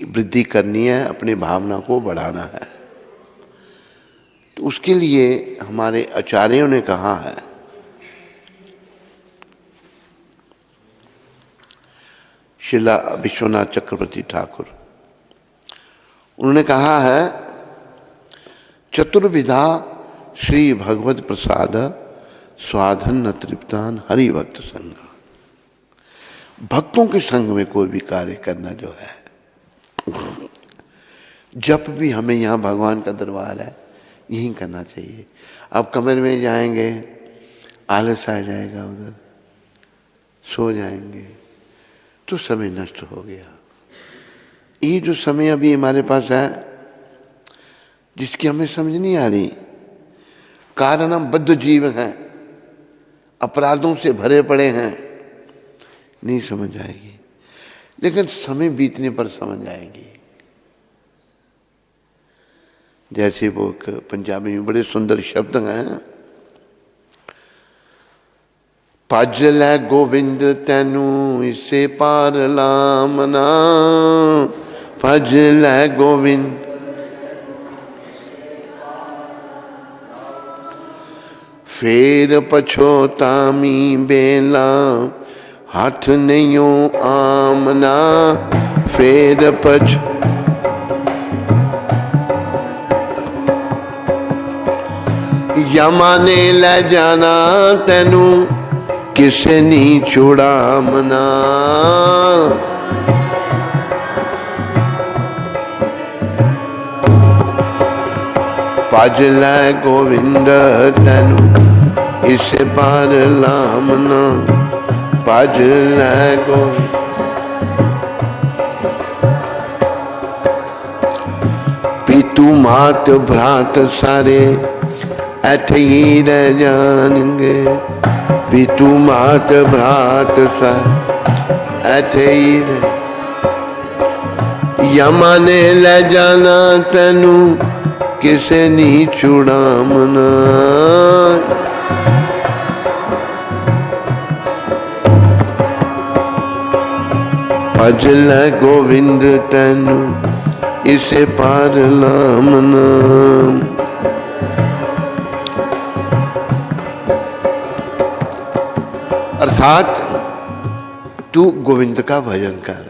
वृद्धि करनी है, अपनी भावना को बढ़ाना है। तो उसके लिए हमारे आचार्यों ने कहा है, शिला विश्वनाथ चक्रवर्ती ठाकुर, उन्होंने कहा है, चतुर्विधा श्री भगवत प्रसाद स्वाधन न तृप्तान हरि भक्त संग। भक्तों के संग में कोई भी कार्य करना जो है, जब भी हमें यहाँ भगवान का दरबार है यही करना चाहिए। अब कमरे में जाएंगे, आलस आ जाएगा, उधर सो जाएंगे तो समय नष्ट हो गया। ये जो समय अभी हमारे पास है जिसकी हमें समझ नहीं आ रही, कारण हम बद्ध जीव हैं, अपराधों से भरे पड़े हैं, नहीं समझ आएगी, लेकिन समय बीतने पर समझ आएगी। जैसे वो पंजाबी में बड़े सुंदर शब्द हैं, भज लै गोविंद तैनू इसे पार लामना, भज लै गोविंद फेर पछोतामी बेला, हाथ नहीं आमना, फेर पछ यमा ने ले जाना तैनू किसे नी छुड़ामना। भज लै गोविंद तैनू इसे पार लामना, भज लै गोविंद। पितू मात भ्रात सारे ऐथे ही रह जाएंगे, पितू मात भ्रात सारे ऐथे ही रह। यमा ने ले जाना तैनू किसे नी छुड़ामना। भज लै गोविंद तैनू इसे पार लामना। अर्थात तू गोविंद का भजन कर,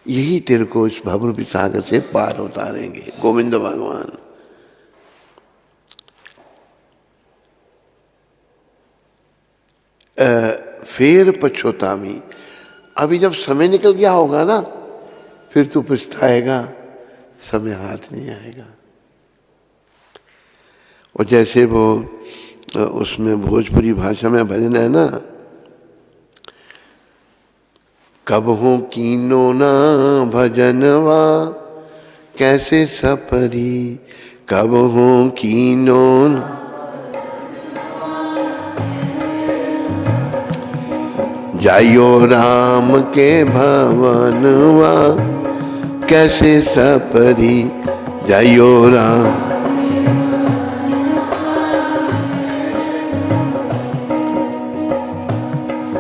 यही तेरे को इस भवरूपी सागर से पार उतारेंगे गोविंद भगवान। फेर पछोतामी, अभी जब समय निकल गया होगा ना, फिर तू पछताएगा, समय हाथ नहीं आएगा। और जैसे वो उसमें भोजपुरी भाषा में भजन है ना, कब हो कीनो ना भजनवा कैसे सपरी, कब हो कीनो जाइयो राम के भवनवा कैसे सपरी, जाइयो राम।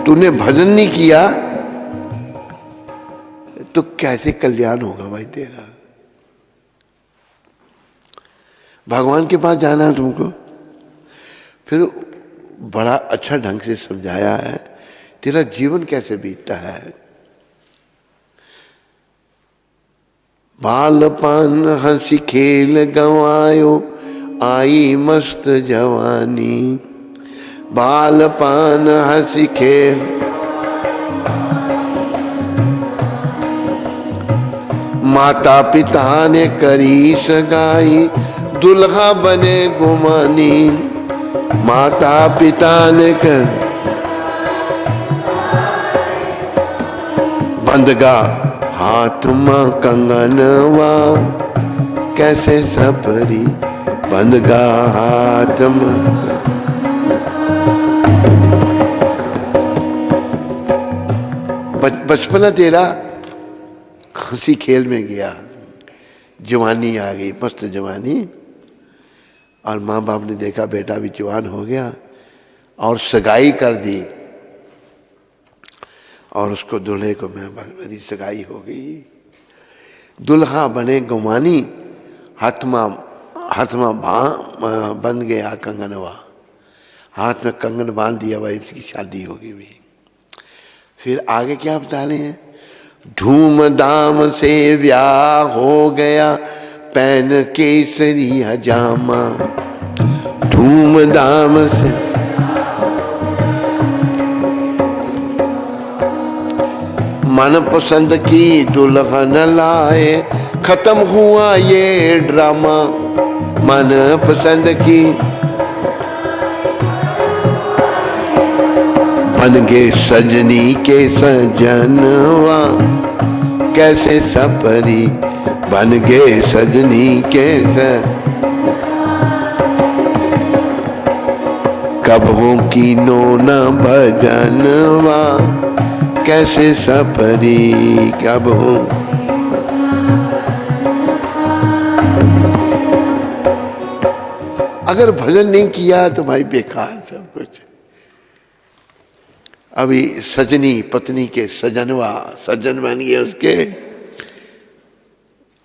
तूने भजन नहीं किया तो कैसे कल्याण होगा भाई तेरा। भगवान के पास जाना है तुमको, फिर बड़ा अच्छा ढंग से समझाया है तेरा जीवन कैसे बीतता है। बालपन हंसी खेल गंवायो आई मस्त जवानी, बालपन हंसी खेल माता पिता ने करी सगाई दुल्हा बने गुमानी, माता पिता ने कर बंदगा हाथ मां कंगनवा कैसे सपरी, बंदगा हाथ मां। बचपना तेरा हंसी खेल में गया, जवानी आ गई, मस्त जवानी, और माँ बाप ने देखा बेटा भी जवान हो गया और सगाई कर दी, और उसको दूल्हे को मैं मेरी सगाई हो गई। दुल्हा बने गुमानी, हाथमा बन गया कंगनवा, हाथ में कंगन बांध दिया भाई, उसकी शादी होगी भी। फिर आगे क्या बता रहे हैं, धूमधाम से ब्याह हो गया, पहन केसरी हजामा, धूमधाम से। मन पसंद की दुल्हन लाए, खत्म हुआ ये ड्रामा, मन पसंद की। बन गए सजनी के सजनवा, कैसे सपरी, बन गए सजनी के कब हो की नोना भजनवा, कैसे सपरी कब हो। अगर भजन नहीं किया तो भाई बेकार सब कुछ। अभी सजनी पत्नी के सजनवा, सज्जन बन गए उसके,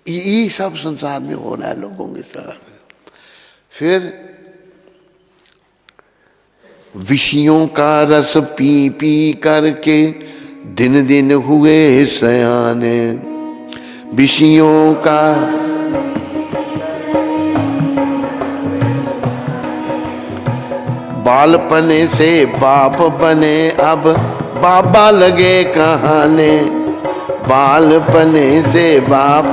ये सब संसार में हो रहा है लोगों के साथ। फिर विषयों का रस पी पी करके दिन दिन हुए सयाने, विषयों का बालपने से बाप बने, अब बाबा लगे कहाने, बालपने से बाप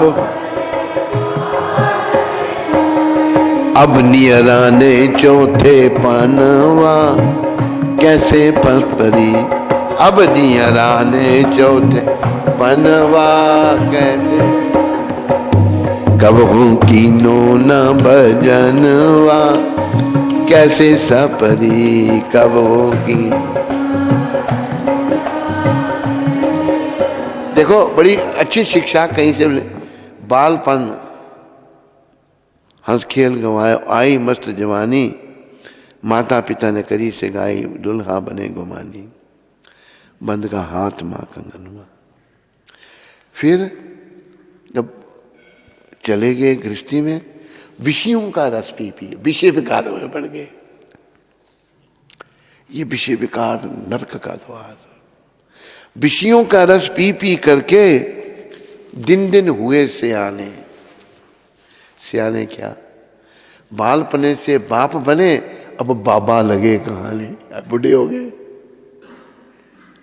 अब नियराने चौथे पनवा, कैसे पसपरी, अब नियराने चौथे पनवा, कैसे कब हूँ कीनो न भजनवा, कैसे सपरी कब होगी। देखो बड़ी अच्छी शिक्षा कहीं से, बालपन हंस खेल गवाए, आई मस्त जवानी, माता पिता ने करी से गाई, दुल्हा बने गुमानी, बंद का हाथ माँ कंगनवा। फिर जब चले गए गृहस्थी में, विषयों का रस पी पी विषय विकारों में पड़ गए। ये विषय विकार नरक का द्वार। विषयों का रस पी पी करके दिन दिन हुए सियाने। सियाने क्या, बालपने से बाप बने, अब बाबा लगे कहाने, बूढ़े हो गए।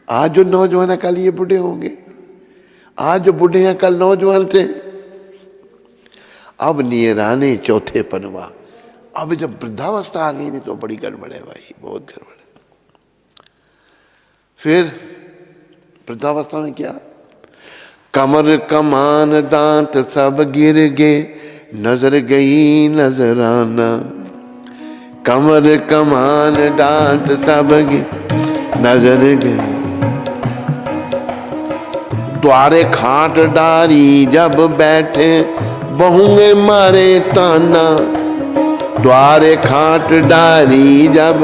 आज जो नौजवान है कल ये बूढ़े होंगे, आज जो बूढ़े हैं कल नौजवान थे। अब नियराने चौथे पनवा, अब जब वृद्धावस्था आ गई नहीं तो बड़ी गड़बड़ है भाई, बहुत गड़बड़ है। फिर वृद्धावस्था में क्या, कमर कमान दांत सब गिर गए, नजर गई नजराना, कमर कमान दांत सब नजर गई। द्वारे खाट डारी जब बैठे, बहुए मारे ताना, द्वारे खाट डारी जब,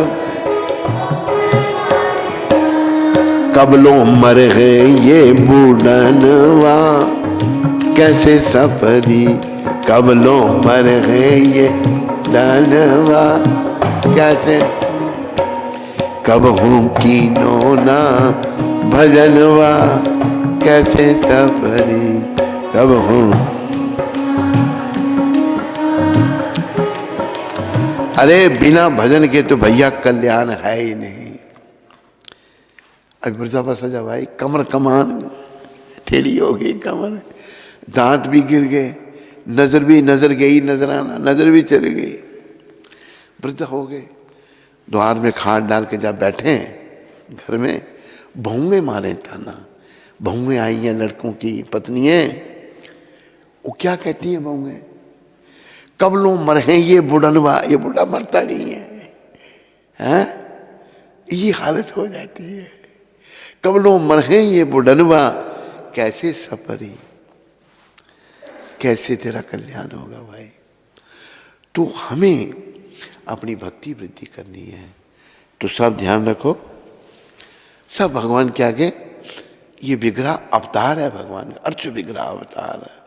कबलों मर गए ये बूढ़नवा, कैसे सपरी कबलों मर गए ये डनवा, कैसे कब हूँ कीनो ना भजनवा, कैसे सपरी कब हूँ। अरे बिना भजन के तो भैया कल्याण है ही नहीं। अब वृद्धावस्था जब आई, कमर कमान टेढ़ी हो गई, कमर दांत भी गिर गए, नजर गई नजराना, नजर भी चली गई, वृद्ध हो गए। द्वार में खाट डाल के जब बैठे घर में, बहुएं मारे ताना। बहुएं आई हैं लड़कों की पत्नियां, वो क्या कहती हैं बहुएं, कब लोग मर हैं ये बुढ़नवा, ये बुढ़ा मरता नहीं है, हैं? ये हालत हो जाती है। कब लोग मर हैं ये बुढ़नवा, कैसे सपरी, कैसे तेरा कल्याण होगा भाई। तो हमें अपनी भक्ति वृद्धि करनी है। तो सब ध्यान रखो, सब भगवान के आगे, ये विग्रह अवतार है भगवान का, अर्च विग्रह अवतार है।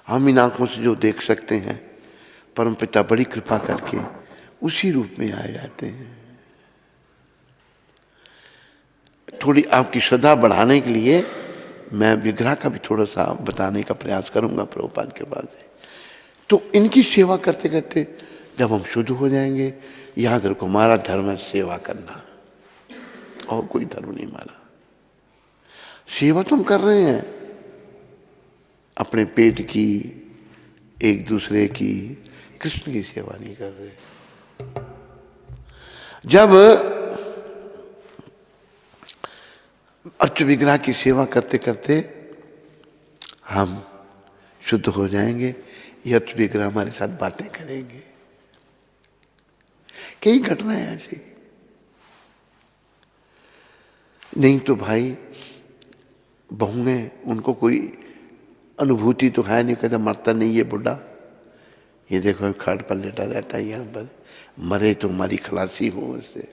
हम इन आंखों से जो देख सकते हैं, परमपिता बड़ी कृपा करके उसी रूप में आ जाते हैं। थोड़ी आपकी श्रद्धा बढ़ाने के लिए मैं विग्रह का भी थोड़ा सा बताने का प्रयास करूंगा प्रभुपाद के पास से। तो इनकी सेवा करते करते जब हम शुद्ध हो जाएंगे, याद रखो हमारा धर्म है सेवा करना, और कोई धर्म नहीं हमारा। सेवा तो हम कर रहे हैं अपने पेट की, एक दूसरे की, कृष्ण की सेवा नहीं कर रहे। जब अर्च विग्रह की सेवा करते करते हम शुद्ध हो जाएंगे, ये अर्च विग्रह हमारे साथ बातें करेंगे। कई घटनाएं ऐसी, नहीं तो भाई बहू ने, उनको कोई अनुभूति तो है नहीं, कहता मरता नहीं ये बुढ़ा, ये देखो खाट पर लेटा रहता है यहाँ पर, मरे तो हमारी खलासी हो उससे।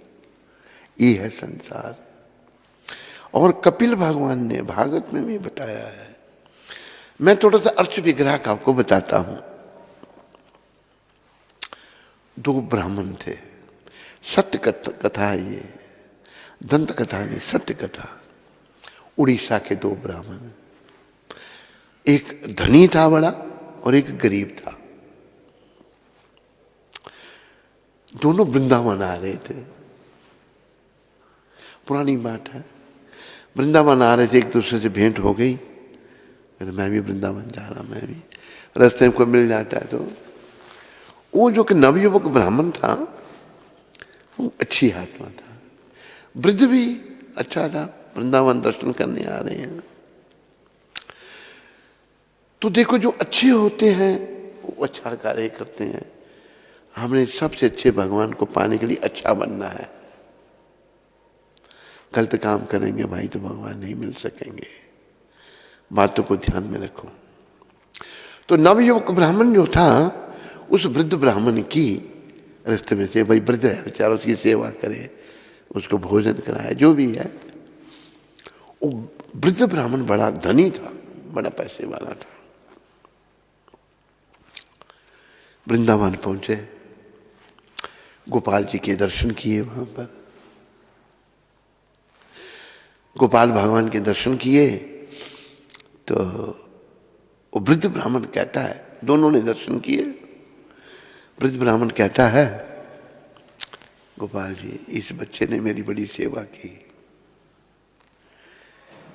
ये है संसार। और कपिल भगवान ने भागवत में भी बताया है। मैं थोड़ा सा अर्च विग्रह का आपको बताता हूं। दो ब्राह्मण थे, सत्य कथा है ये, दंत कथा नहीं, सत्य कथा। उड़ीसा के दो ब्राह्मण, एक धनी था बड़ा और एक गरीब था। दोनों वृंदावन आ रहे थे। पुरानी बात है, वृंदावन आ रहे थे, एक दूसरे से भेंट हो गई, मैं भी वृंदावन जा रहा, मैं भी, रास्ते में कोई मिल जाता है तो। वो जो कि नवयुवक ब्राह्मण था वो अच्छी आत्मा था, वृद्ध भी अच्छा था, वृंदावन दर्शन करने आ रहे हैं। तो देखो जो अच्छे होते हैं वो अच्छा कार्य करते हैं। हमने सबसे अच्छे भगवान को पाने के लिए अच्छा बनना है। गलत काम करेंगे भाई तो भगवान नहीं मिल सकेंगे। बातों को ध्यान में रखो। तो नवयुवक ब्राह्मण जो था, उस वृद्ध ब्राह्मण की रास्ते में से, भाई वृद्ध है बेचारा, उसकी सेवा करे, उसको भोजन कराए, जो भी है। वो वृद्ध ब्राह्मण बड़ा धनी था, बड़ा पैसे वाला था। वृंदावन पहुंचे, गोपाल जी के दर्शन किए, वहां पर गोपाल भगवान के दर्शन किए। तो वो वृद्ध ब्राह्मण कहता है, दोनों ने दर्शन किए, वृद्ध ब्राह्मण कहता है, गोपाल जी इस बच्चे ने मेरी बड़ी सेवा की,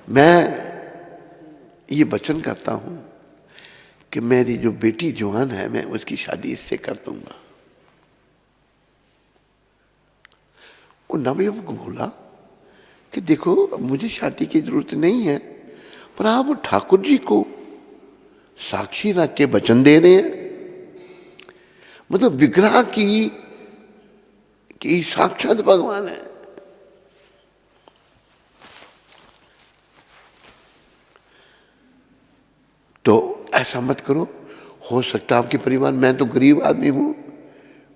मैं ये वचन करता हूं कि मेरी जो बेटी जवान है, मैं उसकी शादी इससे कर दूंगा। वो नवयुवक बोला कि देखो मुझे शादी की जरूरत नहीं है, पर आप ठाकुर जी को साक्षी रख के वचन दे रहे हैं, मतलब विग्रह की साक्षात भगवान है। तो ऐसा मत करो, हो सकता आपके परिवार, मैं तो गरीब आदमी हूं,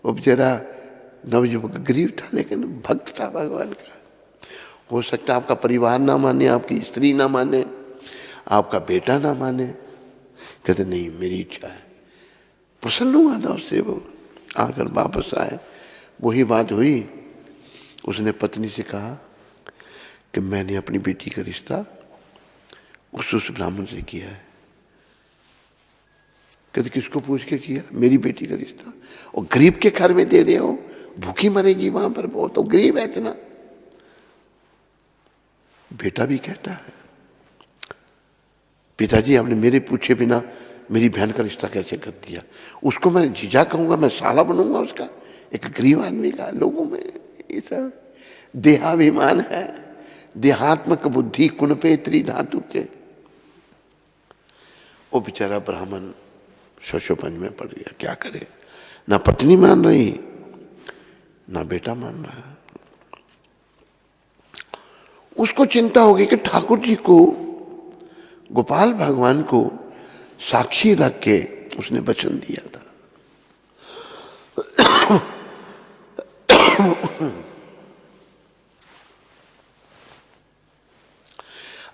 वो बेचारा नवयुवक गरीब था लेकिन भक्त था भगवान का, हो सकता आपका परिवार ना माने, आपकी स्त्री ना माने, आपका बेटा ना माने। कहते नहीं मेरी इच्छा है। प्रसन्न हुआ था उससे, वो आकर वापस आए, वही बात हुई। उसने पत्नी से कहा कि मैंने अपनी बेटी का रिश्ता उस ब्राह्मण से किया है। कहते किसको पूछ के किया? मेरी बेटी का रिश्ता। और गरीब के घर में दे रहे हो, भूखी मरेगी वहां पर, वो तो गरीब है इतना। बेटा भी कहता है पिताजी आपने मेरे पूछे बिना मेरी बहन का रिश्ता कैसे कर दिया? उसको मैं जीजा कहूंगा, मैं साला बनूंगा उसका, एक गरीब आदमी का। लोगों में ये सब देहाभिमान है, देहात्मक बुद्धि, कुणपेत्री धातु के। वो बेचारा ब्राह्मण शशोपंज में पड़ गया, क्या करे, ना पत्नी मान रही ना बेटा मान रहा। उसको चिंता होगी कि ठाकुर जी को, गोपाल भगवान को साक्षी रख के उसने वचन दिया था।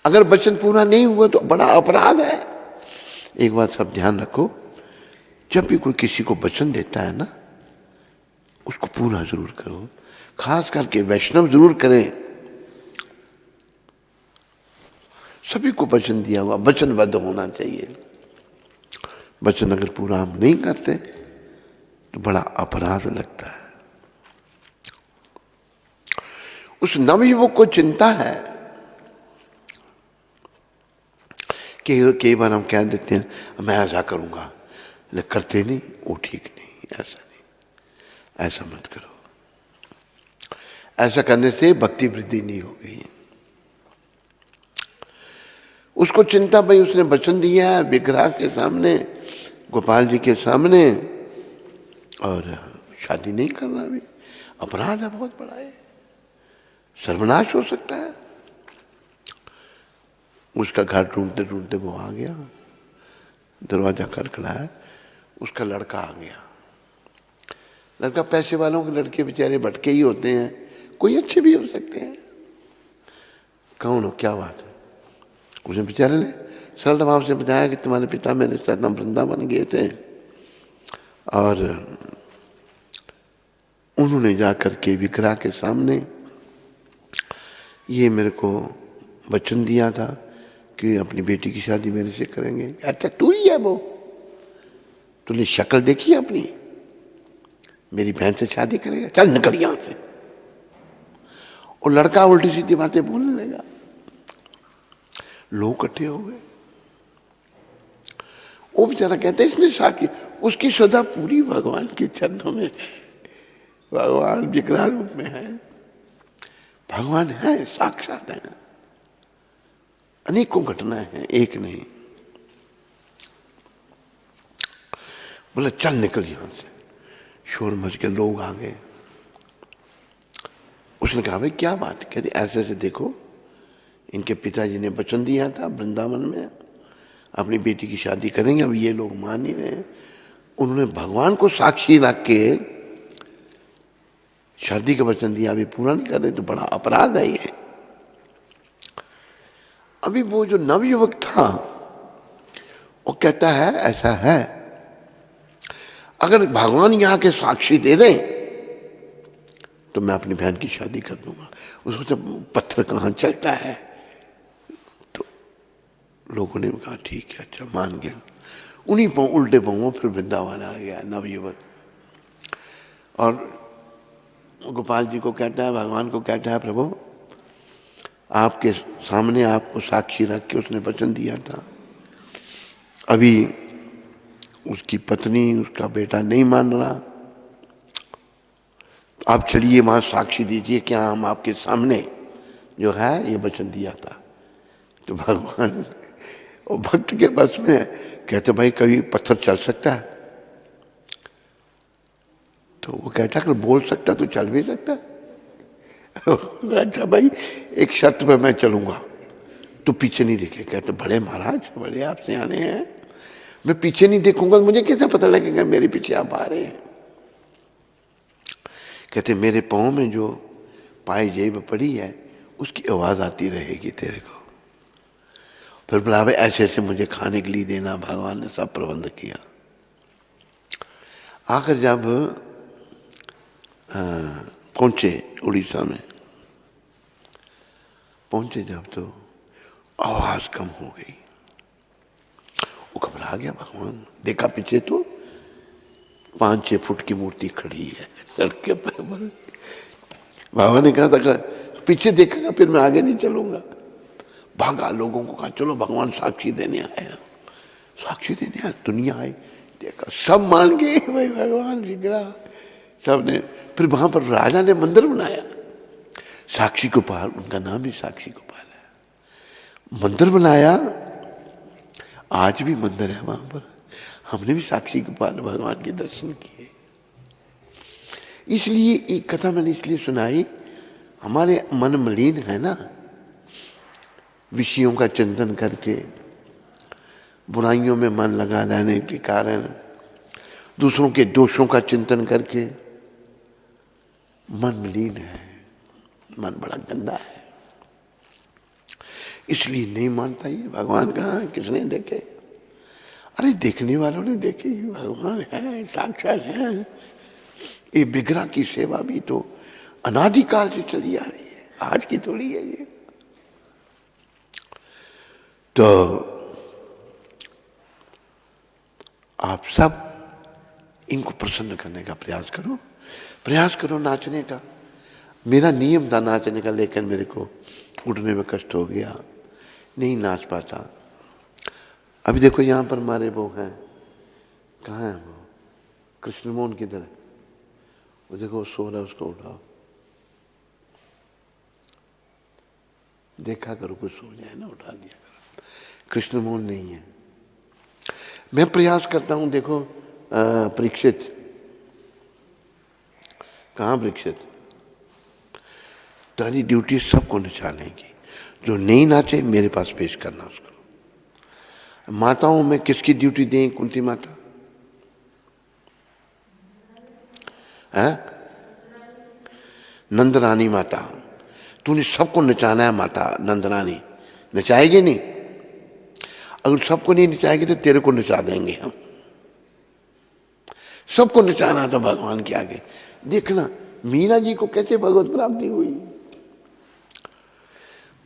अगर वचन पूरा नहीं हुआ तो बड़ा अपराध है। एक बात सब ध्यान रखो, जब भी कोई किसी को वचन देता है ना, उसको पूरा जरूर करो। खास करके वैष्णव जरूर करें। सभी को वचन दिया हुआ, वचनबद्ध होना चाहिए। वचन अगर पूरा हम नहीं करते तो बड़ा अपराध लगता है। उस नवयुवक को चिंता है कि कई बार हम कह देते हैं मैं ऐसा करूंगा, लेकिन करते नहीं, वो ठीक नहीं, ऐसा नहीं, ऐसा मत करो। ऐसा करने से भक्ति वृद्धि नहीं हो गई। उसको चिंता, भाई उसने वचन दिया है विग्रह के सामने, गोपाल जी के सामने, और शादी नहीं करना भी अपराध है, बहुत बड़ा है, सर्वनाश हो सकता है। उसका घर ढूंढते ढूंढते वो आ गया, दरवाजा खड़खड़ाया, उसका लड़का आ गया। लड़का, पैसे वालों के लड़के बेचारे भटके ही होते हैं, कोई अच्छे भी हो सकते हैं। कौन हो, क्या बात है? उसने बेचारे ने सरल भाव से बताया कि तुम्हारे पिता मेरे साथ वृंदावन गए थे और उन्होंने जाकर के विग्रह के सामने ये मेरे को वचन दिया था कि अपनी बेटी की शादी मेरे से करेंगे। अच्छा तू ही है वो? तूने शक्ल देखी है अपनी? मेरी बहन से शादी करेगा? चल निकल यहां से। और लड़का उल्टी सीधी बातें बोलने लगा। लोग इकट्ठे हो गए। वो बेचारा कहते इसने साकी, उसकी श्रद्धा पूरी भगवान के चरणों में है। भगवान विग्रह रूप में है, भगवान है, साक्षात है। अनेकों घटनाएं हैं, एक नहीं। बोला चल निकल यहां से। शोर मच के लोग आ गए। उसने कहा भाई क्या बात? कहते ऐसे ऐसे देखो, इनके पिताजी ने वचन दिया था वृंदावन में अपनी बेटी की शादी करेंगे, अब ये लोग मान नहीं रहे। उन्होंने भगवान को साक्षी रख के शादी का वचन दिया, अभी पूरा नहीं कर रहे, तो बड़ा अपराध है ये। अभी वो जो नवयुवक था वो कहता है ऐसा है, अगर भगवान यहां के साक्षी दे दें तो मैं अपनी बहन की शादी कर दूंगा। उसको जब पत्थर कहां चलता है, तो लोगों ने कहा ठीक है, अच्छा मान गया। उन्हीं पांव, उल्टे पांव फिर वृंदावन आ गया नवयुवक, और गोपाल जी को कहता है, भगवान को कहता है, प्रभु आपके सामने आपको साक्षी रख के उसने वचन दिया था, अभी उसकी पत्नी उसका बेटा नहीं मान रहा, आप चलिए वहां साक्षी दीजिए क्या हम आपके सामने जो है ये वचन दिया था। तो भगवान वो भक्त के बस में कहते भाई कभी पत्थर चल सकता है? तो वो कहता अगर बोल सकता तो चल भी सकता। अच्छा भाई एक शर्त पे मैं चलूंगा, तो पीछे नहीं देखे। कहते बड़े महाराज, बड़े आप सियाने हैं, मैं पीछे नहीं देखूंगा, मुझे कैसे पता लगेगा मेरे पीछे आप आ रहे हैं? कहते मेरे पाँव में जो पाए जेब पड़ी है उसकी आवाज आती रहेगी तेरे को। फिर बोला भाई ऐसे ऐसे मुझे खाने के लिए देना, भगवान ने सब प्रबंध किया। आखिर जब पहुंचे उड़ीसा में, पहुंचे जब तो आवाज कम हो गई। वो घबरा गया। भगवान देखा पीछे तो 5-6 फुट की मूर्ति खड़ी है सड़क के पर। बाबा ने कहा था पीछे देखेगा फिर मैं आगे नहीं चलूंगा। भागा, लोगों को कहा चलो भगवान साक्षी देने आए, साक्षी देने आए, दुनिया आई, देखा सब मान गए भाई भगवान विग्रह सबने। फिर वहां पर राजा ने मंदिर बनाया, साक्षी गोपाल, उनका नाम ही साक्षी गोपाल है। मंदिर बनाया, आज भी मंदिर है वहां पर। हमने भी साक्षी गोपाल भगवान के दर्शन किए। इसलिए एक कथा मैंने इसलिए सुनाई, हमारे मन मलिन है ना, विषयों का चिंतन करके, बुराइयों में मन लगा रहने के कारण, दूसरों के दोषों का चिंतन करके मन मलिन है, मन बड़ा गंदा है, इसलिए नहीं मानता। ये भगवान कहाँ, किसने देखे? अरे देखने वालों ने देखे भगवान है, साक्षात है। ये विग्रह की सेवा भी तो अनादिकाल से चली आ रही है, आज की थोड़ी है ये। तो आप सब इनको प्रसन्न करने का प्रयास करो, प्रयास करो नाचने का। मेरा नियम था नाचने का, लेकिन मेरे को उठने में कष्ट हो गया, नहीं नाच पाता। अभी देखो यहाँ पर हमारे वो हैं, कहाँ है वो, कृष्ण मोहन किधर है? वो देखो सो रहा है, उसको उठाओ, देखा करो कुछ सो जाए ना, उठा दिया करो। कृष्ण मोहन नहीं है। मैं प्रयास करता हूँ, देखो परीक्षित, कहाँ परीक्षित? तुम्हारी ड्यूटी सबको नचाने की, जो नहीं नाचे मेरे पास पेश करना उसको। माताओं में किसकी ड्यूटी दें? कुंती माता है, नंदरानी माता, तूने सबको नचाना है। माता नंदरानी नचाएगी नहीं, अगर सबको नहीं नचाएगी तो तेरे को नचा देंगे हम। सबको नचाना था भगवान के आगे। देखना मीरा जी को कैसे भगवत प्राप्ति हुई।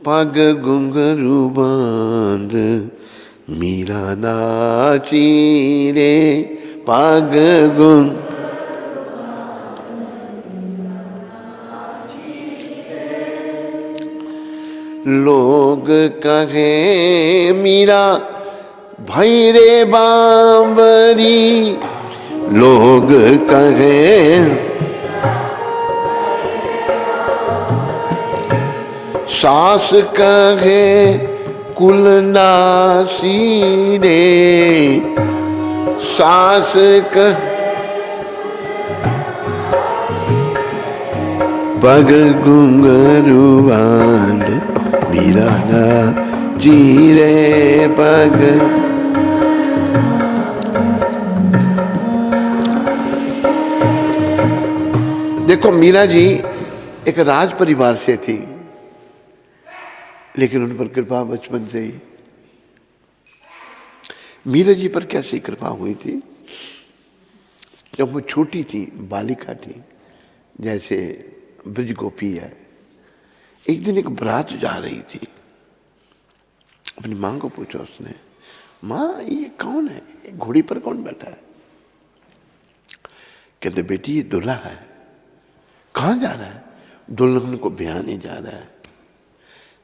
पग घुंघरू बांध मीरा नाची रे, पग घुंघरू लोग कहे मीरा भई रे बांबरी, लोग कहे सास कहे कुल नासी रे, सास कह पग घुंघरू बांध मीरा नाची रे, पग। देखो मीरा जी एक राज परिवार से थी, लेकिन उन पर कृपा बचपन से ही। मीरा जी पर कैसी कृपा हुई थी? जब वो छोटी थी, बालिका थी, जैसे ब्रज गोपी है, एक दिन एक बारात जा रही थी। अपनी माँ को पूछा उसने, माँ ये कौन है, घोड़ी पर कौन बैठा है? कहते बेटी ये दूल्हा है। कहाँ जा रहा है? दुल्हन को ब्याहने जा रहा है।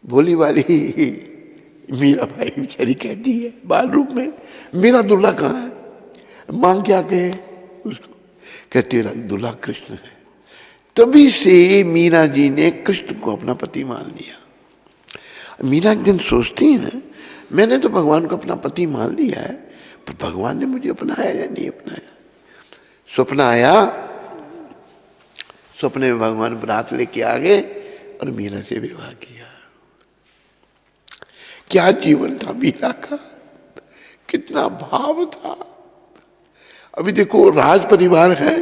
बोली वाली मीरा भाई बेचारी कहती है बाल रूप में, मेरा दूल्हा कहाँ है? माँ क्या कहे उसको? कहते तेरा दूल्हा कृष्ण है। तभी से मीरा जी ने कृष्ण को अपना पति मान लिया। मीरा एक दिन सोचती हैं, मैंने तो भगवान को अपना पति मान लिया है, पर भगवान ने मुझे अपनाया या नहीं अपनाया? स्वप्न आया, सपने में भगवान बारात लेके आ गए और मीरा से विवाह किया। क्या जीवन था मीरा का, कितना भाव था। अभी देखो राज परिवार है,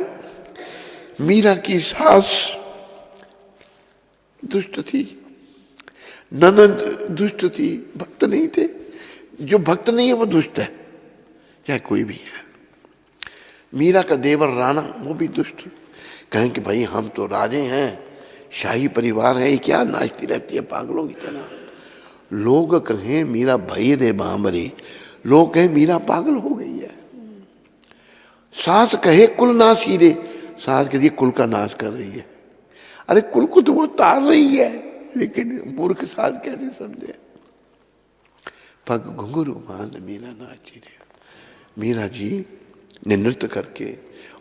मीरा की सास दुष्ट थी, ननद दुष्ट थी, भक्त नहीं थे। जो भक्त नहीं है वो दुष्ट है, चाहे कोई भी है। मीरा का देवर राणा वो भी दुष्ट। कहें कि भाई हम तो राजे हैं, शाही परिवार है, ये क्या नाचती रहती है पागलों की तरह। लोग कहें मीरा भई रे बांबरी, लोग कहें मीरा पागल हो गई है। सास कहे कुल नासी रे, सास कहती है कुल का नाश कर रही है। अरे कुल को तो वो तार रही है, लेकिन मूर्ख सास कैसे समझे। पग घुंघरू बांध मीरा नाची रे। मीरा जी ने नृत्य करके,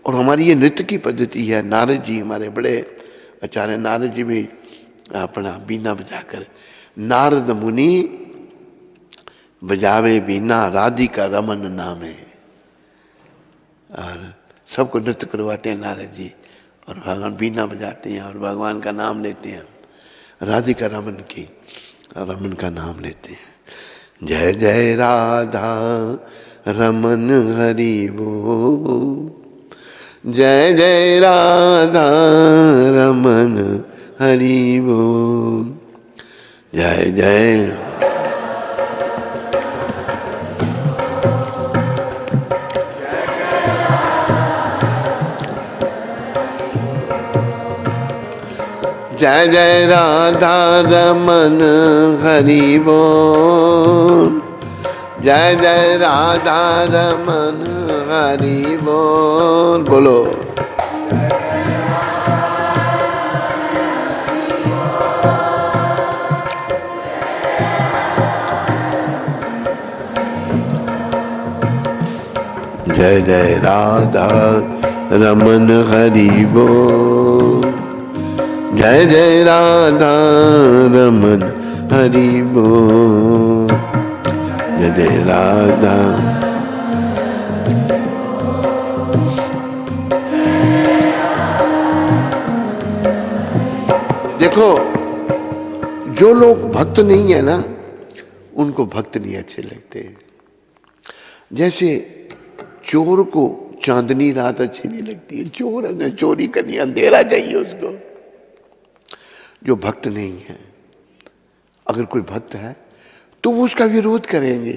और हमारी ये नृत्य की पद्धति है। नारद जी हमारे बड़े आचार्य नारद जी भी अपना बीना बजाकर, नारद मुनि बजावे बीना राधिका रमन नामे, और सबको नृत्य करवाते हैं नारद जी, और भगवान बीना बजाते हैं और भगवान का नाम लेते हैं, राधिका रमन की, रमन का नाम लेते हैं। जय जय राधा रमन हरि बोल, जय जय राधा रमन हरि बोल, जय जय। जय जय राधा रमन हरि बोल, जय जय राधा रमन हरि बोल। बोलो जय जय राधा रमन हरि बोल, जय जय राधा रमन हरि बोल, जय जय राधा। देखो, जो लोग भक्त नहीं है ना, उनको भक्त नहीं अच्छे लगते। जैसे चोर को चांदनी रात अच्छी नहीं लगती, चोर है, चोरी करनी, अंधेरा चाहिए उसको। जो भक्त नहीं है, अगर कोई भक्त है तो वो उसका विरोध करेंगे।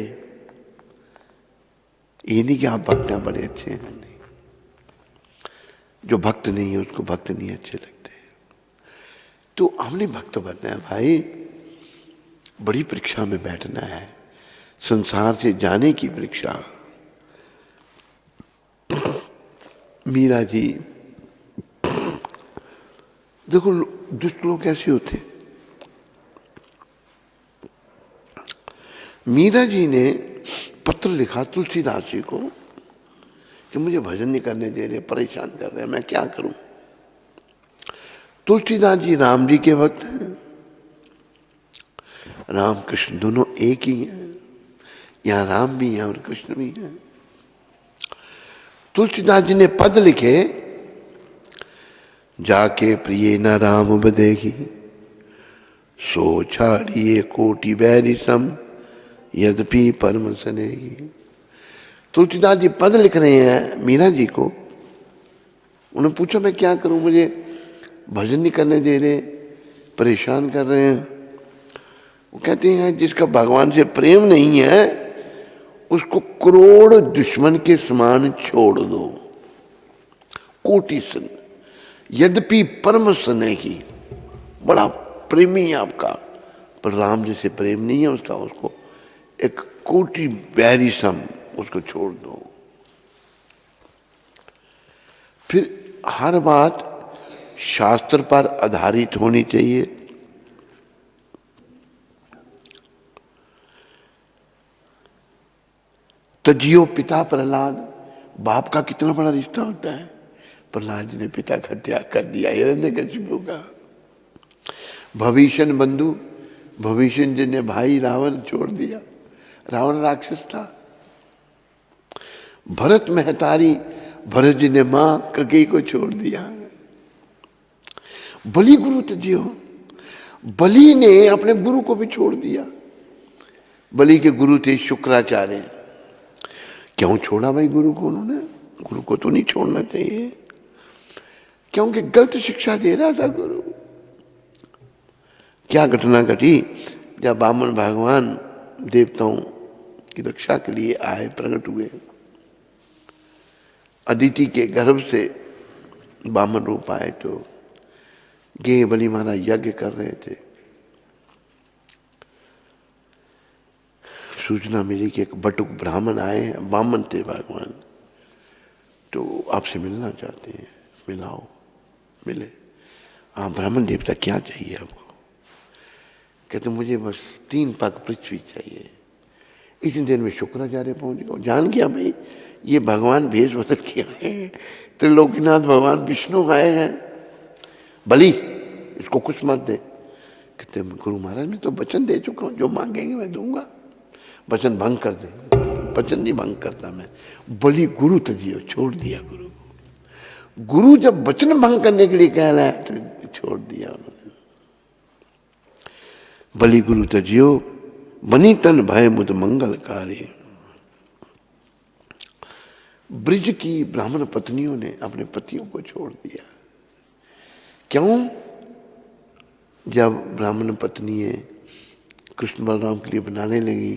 ये नहीं कि आप भक्त हैं बड़े अच्छे हैं, नहीं। जो भक्त नहीं है उसको भक्त नहीं अच्छे लगते। तो हमने भक्त बनना है भाई, बड़ी परीक्षा में बैठना है, संसार से जाने की परीक्षा। मीरा जी, देखो दुष्ट लोग कैसे होते। मीरा जी ने पत्र लिखा तुलसीदास जी को कि मुझे भजन नहीं करने दे रहे, परेशान कर रहे हैं, मैं क्या करूं। तुलसीदास जी राम जी के भक्त हैं, राम कृष्ण दोनों एक ही हैं, यहां राम भी हैं और कृष्ण भी हैं। तुलसीदास जी ने पद लिखे, जाके प्रिय न राम बदेगी, सो छाड़िए कोटि बैरी सम, यद्यपि परम सनेगी। तुलसीदास जी पद लिख रहे हैं मीरा जी को। उन्होंने पूछा मैं क्या करूं, मुझे भजन नहीं करने दे रहे, परेशान कर रहे हैं। वो कहते हैं जिसका भगवान से प्रेम नहीं है उसको करोड़ दुश्मन के समान छोड़ दो, कोटि सन, यद्यपि परम स्नेही, बड़ा प्रेमी है आपका, पर राम जैसे प्रेम नहीं है उसका, उसको एक कोटि बैरी सम उसको छोड़ दो। फिर हर बात शास्त्र पर आधारित होनी चाहिए। तजियो पिता प्रहलाद, बाप का कितना बड़ा रिश्ता होता है। प्रहलाद जी ने पिता का त्याग कर दिया, हिरण्यकशिपु का। भविष्य बंधु, भविष्य जी ने भाई रावण छोड़ दिया, रावण राक्षस था। भरत महतारी, भरत जी ने मां ककेई को छोड़ दिया। बलि गुरु तजियो, बलि ने अपने गुरु को भी छोड़ दिया। बलि के गुरु थे शुक्राचार्य। क्यों छोड़ा भाई गुरु को उन्होंने? गुरु को तो नहीं छोड़ना चाहिए, क्योंकि गलत शिक्षा दे रहा था गुरु। क्या घटना घटी, जब वामन भगवान देवताओं की रक्षा के लिए आए, प्रकट हुए, अदिति के गर्भ से वामन रूप आए, तो गे बलि महाराज यज्ञ कर रहे थे। सूचना मिली कि एक बटुक ब्राह्मण आए हैं, वामन थे भगवान, तो आपसे मिलना चाहते हैं, मिलाओ। मिले, हाँ ब्राह्मण देवता क्या चाहिए आपको? कहते मुझे बस 3 पग पृथ्वी चाहिए। इतनी देर में शुक्राचार्य पहुंच गए, जान गया भाई ये भगवान भेष बदल किया है, त्रिलोकीनाथ भगवान विष्णु आए हैं, बलि इसको कुछ मत दे। कहते गुरु महाराज मैं तो वचन दे चुका हूँ, जो मांगेंगे मैं दूंगा। वचन भंग कर दे, वचन नहीं भंग करता मैं। बलि गुरु तजियो, छोड़ दिया गुरु को। गुरु जब वचन भंग करने के लिए कह रहा है तो छोड़ दिया उन्होंने। बलि गुरु तजियो, बनी तन भय मुद मंगलकारी। ब्रिज की ब्राह्मण पत्नियों ने अपने पतियों को छोड़ दिया। क्यों? जब ब्राह्मण पत्नियां कृष्ण बलराम के लिए बनाने लगी,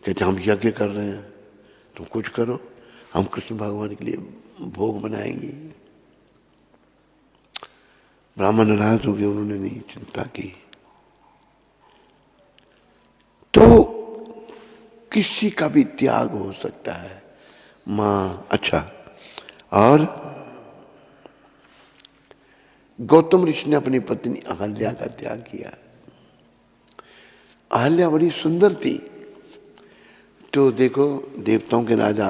कहते हम यज्ञ कर रहे हैं, तुम कुछ करो, हम कृष्ण भगवान के लिए भोग बनाएंगे। ब्राह्मण नाराज हो गए, उन्होंने नहीं चिंता की। तो किसी का भी त्याग हो सकता है। मां, अच्छा, और गौतम ऋषि ने अपनी पत्नी अहल्या का त्याग किया। अहल्या बड़ी सुंदर थी। तो देखो, देवताओं के राजा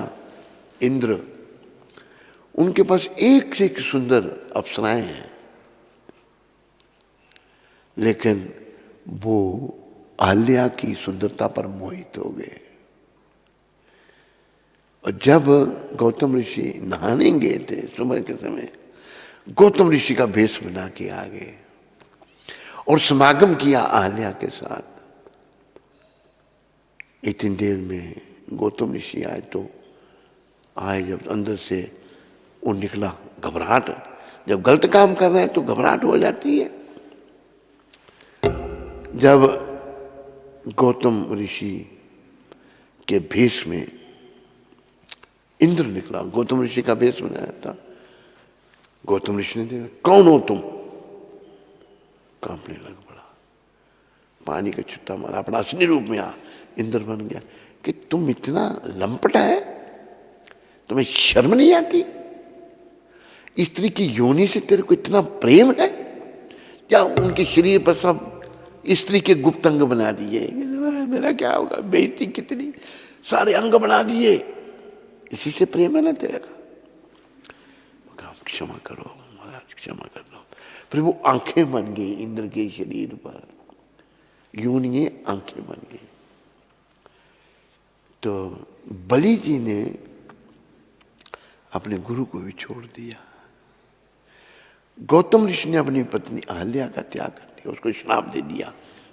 इंद्र, उनके पास एक से एक सुंदर अप्सराएं हैं, लेकिन वो अहल्या की सुंदरता पर मोहित हो गए। और जब गौतम ऋषि नहाने गए थे सुबह के समय, गौतम ऋषि का भेष बना के आ गए और समागम किया अहल्या के साथ। इतनी देर में गौतम ऋषि आए, तो आए जब अंदर से वो निकला घबराहट। जब गलत काम कर रहे हैं तो घबराहट हो जाती है। जब गौतम ऋषि के भेष में इंद्र निकला, गौतम ऋषि का भेष बनाया था, गौतम ऋषि ने देखा, कौन हो तुम? कांपने लग पड़ा, पानी का छुट्टा मारा, अपना असली रूप में आ इंद्र बन गया। कि तुम इतना लंपट है, तुम्हें शर्म नहीं आती? स्त्री की योनि से तेरे को इतना प्रेम है? क्या उनके शरीर पर सब स्त्री के गुप्त अंग बना दिए? मेरा क्या होगा, बेइज्जती कितनी, सारे अंग बना दिए, इसी से प्रेम है ना तेरे का? क्षमा करो महाराज, क्षमा कर दो। फिर वो आंखें बन गई इंद्र के शरीर पर, योनि आंखें बन गई। तो बलि जी ने अपने गुरु को भी छोड़ दिया। गौतम ऋषि ने अपनी पत्नी अहल्या का त्याग कर दिया, उसको श्राप दे दिया,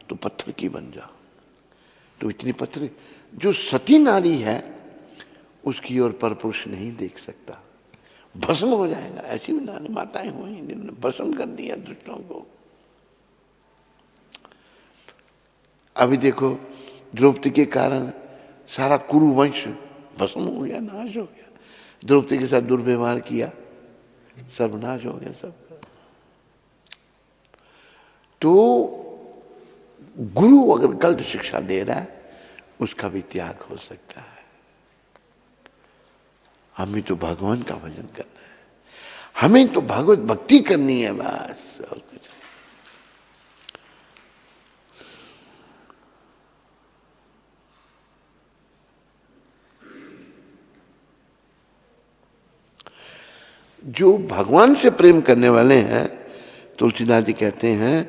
तो पत्थर की बन जा। तो इतनी पत्थर, जो सती नारी है उसकी ओर पर पुरुष नहीं देख सकता, भस्म हो जाएगा। ऐसी भी नारी माताएं हुई जिन्होंने भस्म कर दिया दुष्टों को। अभी देखो, द्रौपदी के कारण सारा कुरु वंश भस्म हो गया, नाश हो गया। द्रौपदी के साथ दुर्व्यवहार किया, सर्वनाश हो गया सबका। तो गुरु अगर गलत शिक्षा दे रहा है, उसका भी त्याग हो सकता है। हमें तो भगवान का भजन करना है, हमें तो भगवत भक्ति करनी है, बस, और कुछ नहीं। जो भगवान से प्रेम करने वाले हैं, तुलसीदास जी कहते हैं,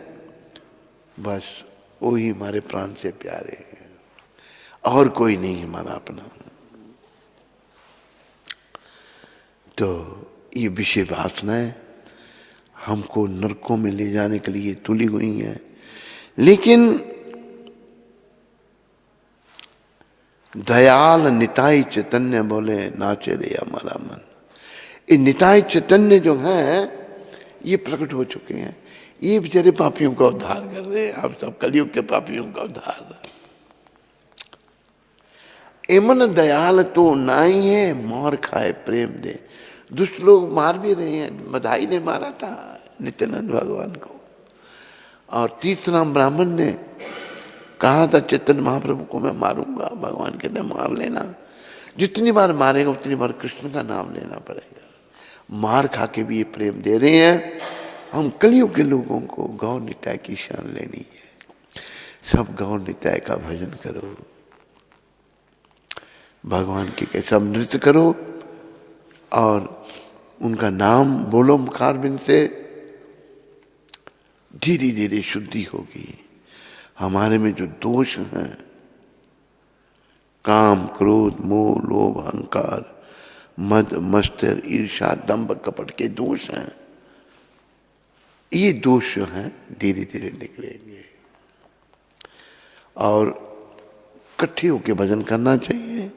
बस वही हमारे प्राण से प्यारे हैं, और कोई नहीं हमारा अपना। तो ये विषय वासनाएं हमको नरकों में ले जाने के लिए तुली हुई हैं। लेकिन दयाल निताई चैतन्य बोले, नाचे रे हमारा मन। ये निताई चैतन्य जो हैं, ये प्रकट हो चुके हैं, ये बेचारे पापियों का उद्धार कर रहे हैं। आप सब कलयुग के पापियों का उद्धार। एमन दयाल तो नाई है, मार खाए प्रेम दे। दुष्ट लोग मार भी रहे हैं, बधाई ने मारा था नित्यानंद भगवान को, और तीर्थराम ब्राह्मण ने कहा था चैतन्य महाप्रभु को मैं मारूंगा। भगवान कहते मार लेना, जितनी बार मारेगा उतनी बार कृष्ण का नाम लेना पड़ेगा। मार खा के भी ये प्रेम दे रहे हैं। हम कलयुग के लोगों को गौर निताय की शरण लेनी है। सब गौर निताय का भजन करो, भगवान के सब नृत्य करो, और उनका नाम बोलो मुखारबिंद से। धीरे धीरे शुद्धि होगी। हमारे में जो दोष हैं, काम, क्रोध, मोह, लोभ, अहंकार, मद, मत्सर, ईर्ष्या, दंभ, कपट के दोष हैं, ये दोष जो हैं धीरे धीरे निकलेंगे। और इकट्ठे होके भजन करना चाहिए।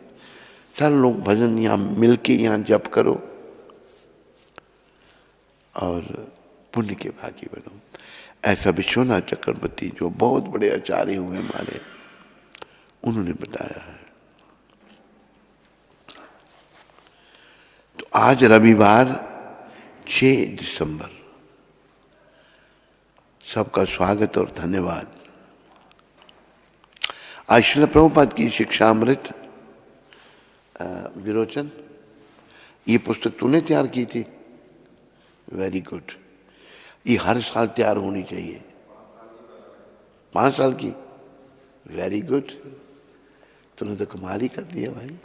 सारे लोग भजन यहाँ मिलके यहाँ जप करो और पुण्य के भागी बनो। ऐसा विश्वनाथ चक्रवर्ती जो बहुत बड़े आचार्य हुए हमारे, उन्होंने बताया है। तो आज रविवार 6 दिसंबर सबका स्वागत और धन्यवाद। आज श्रील प्रभुपाद की शिक्षामृत विरोचन, ये पुस्तक तूने तैयार की थी? Very good. ये हर साल तैयार होनी चाहिए। 5 साल की? Very good. तूने तो कमाल ही कर दिया भाई।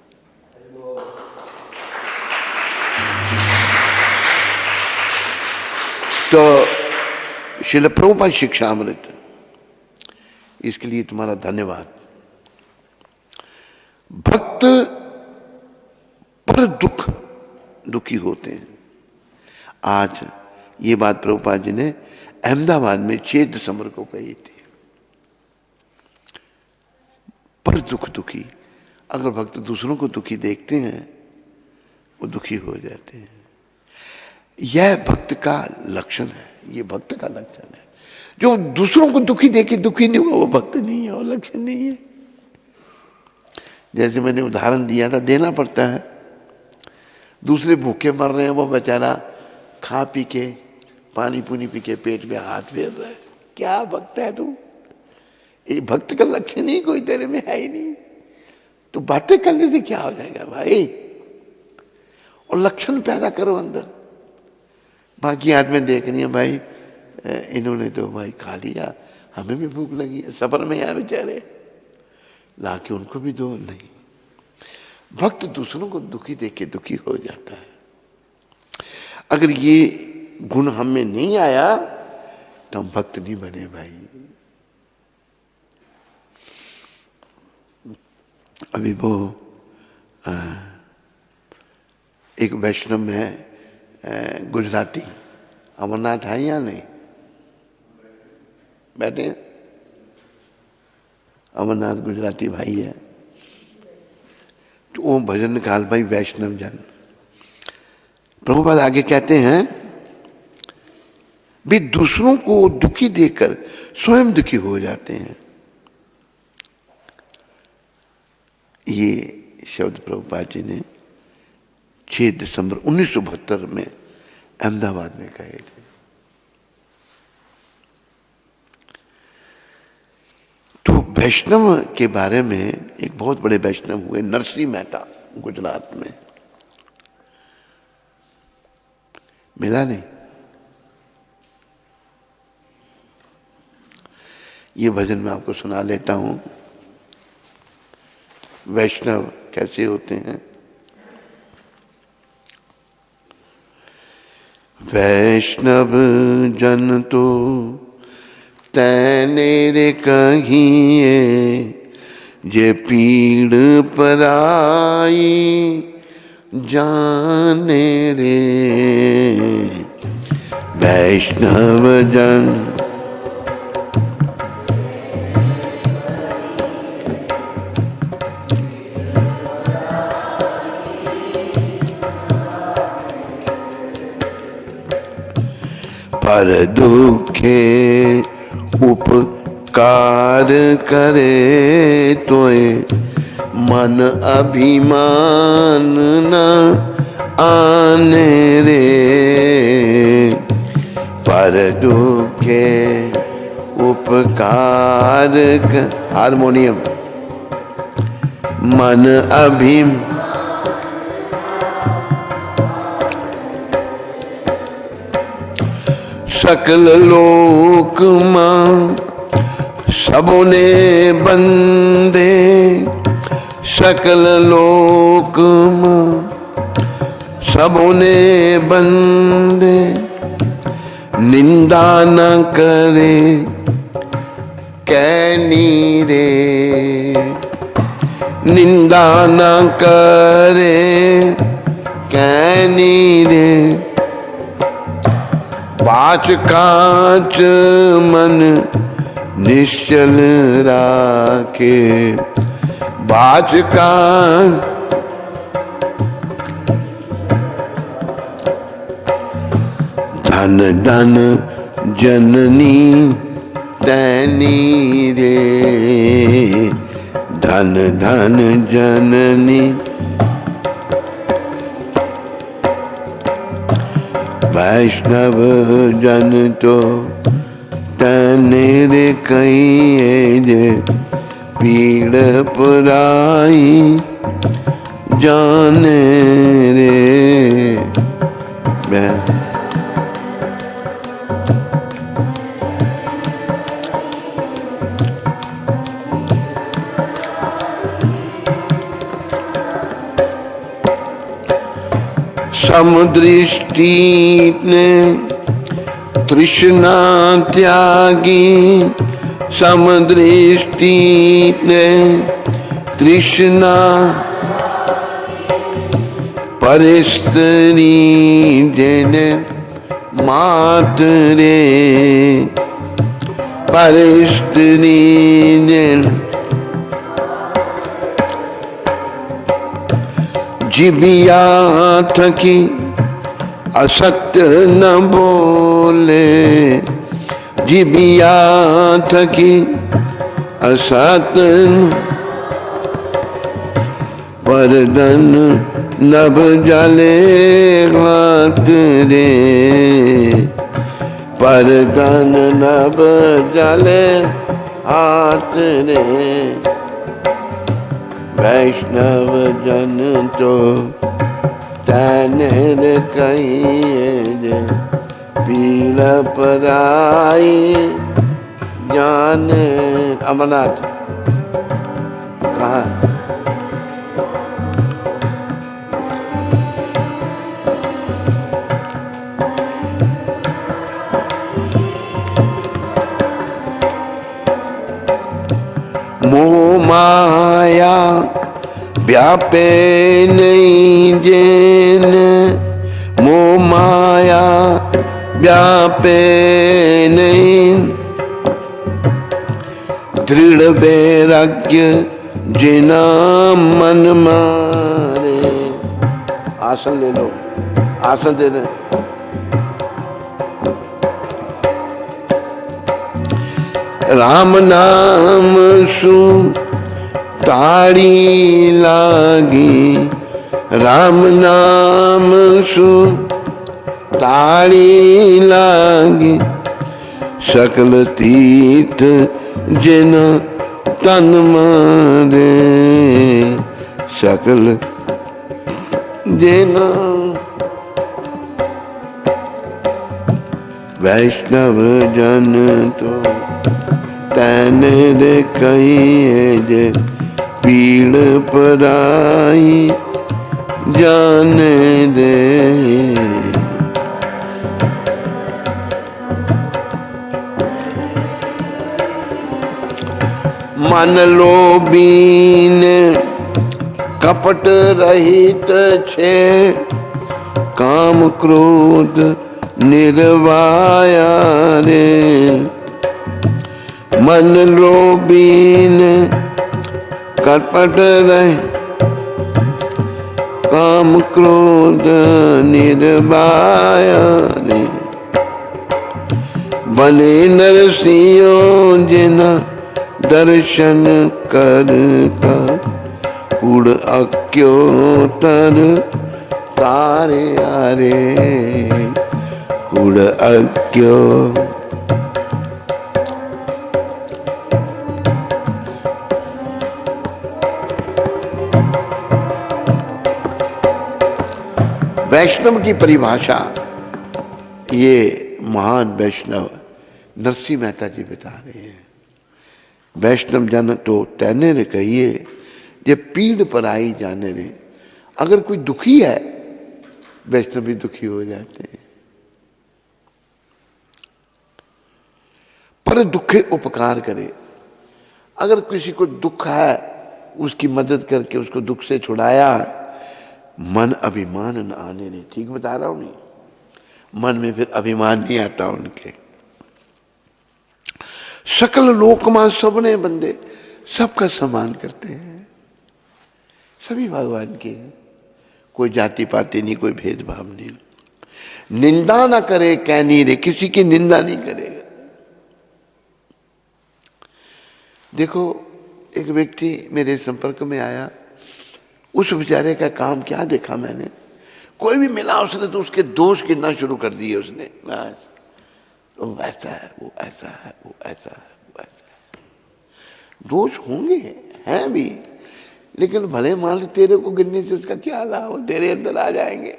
तो श्रील प्रभुपाद शिक्षामृत, इसके लिए तुम्हारा धन्यवाद। भक्त पर दुखी होते हैं। आज ये बात प्रभुपाद जी ने अहमदाबाद में 6 दिसंबर को कही थी। पर दुखी, अगर भक्त दूसरों को दुखी देखते हैं वो दुखी हो जाते हैं। यह भक्त का लक्षण है, ये भक्त का लक्षण है। जो दूसरों को दुखी देखे दुखी नहीं हुआ वो भक्त नहीं है, वो लक्षण नहीं है। जैसे मैंने उदाहरण दिया था, देना पड़ता है। दूसरे भूखे मर रहे हैं, वो बेचारा खा पी के पानी पुनी पी के पेट में हाथ फेर रहा है। क्या भक्त है तू? ये भक्त का लक्षण ही कोई तेरे में है ही नहीं। तो बातें करने से क्या हो जाएगा भाई? और लक्षण पैदा करो अंदर। बाकी आदमी देख रही है भाई, इन्होंने तो भाई खा लिया, हमें भी भूख लगी है, सफर में यहाँ बेचारे, लाके उनको भी दो। नहीं, भक्त दूसरों को दुखी देख के दुखी हो जाता है। अगर ये गुण हम में नहीं आया तो हम भक्त नहीं बने भाई। अभी वो एक वैष्णव में गुजराती, अमरनाथ है या नहीं? बैठे हैं? अमरनाथ गुजराती भाई है। तो वो भजन निकाल भाई, वैष्णव जन। प्रभुपाद आगे कहते हैं भी दूसरों को दुखी देखकर स्वयं दुखी हो जाते हैं। ये शब्द प्रभुपाद जी ने 6 दिसंबर 1972 में अहमदाबाद में कहे थे। तो वैष्णव के बारे में एक बहुत बड़े वैष्णव हुए, नरसिंह मेहता, गुजरात में। मिला नहीं? ये भजन मैं आपको सुना लेता हूं। वैष्णव कैसे होते हैं? वैष्णव जन तो तैने रे कहिए, जे पीड़ पराई जाने रे। वैष्णव जन पर दुखे उपकार करे तोए, मन अभिमान न आने रे। पर दुखे उपकार हारमोनियम, मन अभिमान सकल लोक मां सबोने बंदे। सकल लोक मां सबोने बंदे, निंदा न करे कैनी रे। निंदा न करे कैनी रे। पाँच कांच मन निश्चल राखे। पाँच कांच धन धन जननी तैनी रे। धन धन जननी वैष्णव जन तो तैनी जाने रे कहीं जे पीड़ पुराई जाने रे। समदृष्टि ने तृष्णा त्यागी, समदृष्टि ने तृष्णा परिस्त्री जन मात रे, परिस्त्री जन जिबिया थकी असत्य न बोले, जिबिया थकी असत्य परदन नभ जले हाथ रे, परदन नभ जले हाथ रे। वैष्णव जन तो तैनेर कहिए पीड़ पराई जाने। अमरनाथ कहाँ? मोह माया व्यापे नहीं जेन, मोह माया व्यापे नहीं, दृढ़ वैराग्य जिना मन मारे। आसन ले लो, आसन दे दे। राम नाम सु ताड़ी लागी, राम नाम सु ताड़ी लागी, सकल तीर्थ जिन तन मारे, सकल जिन। वैष्णव जन तो तैनेर कहिए जे पीड़ पराई जाने दे। मन लोभीन कपट रहित छे, काम क्रोध निर्वाया रे। मन लोभीन कपट रहे, काम क्रोध निर्वाया रे। बने नरसिंह जिना दर्शन करता, कूड़ अक्योतर तारे आरे, कूड़ अक्यो। वैष्णव की परिभाषा ये महान वैष्णव नरसिंह मेहता जी बता रहे हैं। वैष्णव जन तो तैने रे कहिए जे पीड़ पर आई जाने रे। अगर कोई दुखी है, वैष्णव भी दुखी हो जाते हैं। पर दुखे उपकार करे। अगर किसी को दुख है, उसकी मदद करके उसको दुख से छुड़ाया, मन अभिमान न आने नहीं। ठीक बता रहा हूं नहीं? मन में फिर अभिमान नहीं आता उनके। सकल लोकमा सबने बंदे सबका सम्मान करते हैं, सभी भगवान के। कोई जाति पाति नहीं, कोई भेदभाव नहीं। निंदा ना करे कहनी रे, किसी की निंदा नहीं करेगा। देखो, एक व्यक्ति मेरे संपर्क में आया, उस बेचारे का काम क्या देखा मैंने, कोई भी मिला उसने तो उसके दोष गिनना शुरू कर दिए उसने। बस वो ऐसा है, वो ऐसा है, वो ऐसा है, वो ऐसा है। दोष होंगे, हैं भी, लेकिन भले मान लो तेरे को गिनने से उसका क्या लाभ, वो तेरे अंदर आ जाएंगे।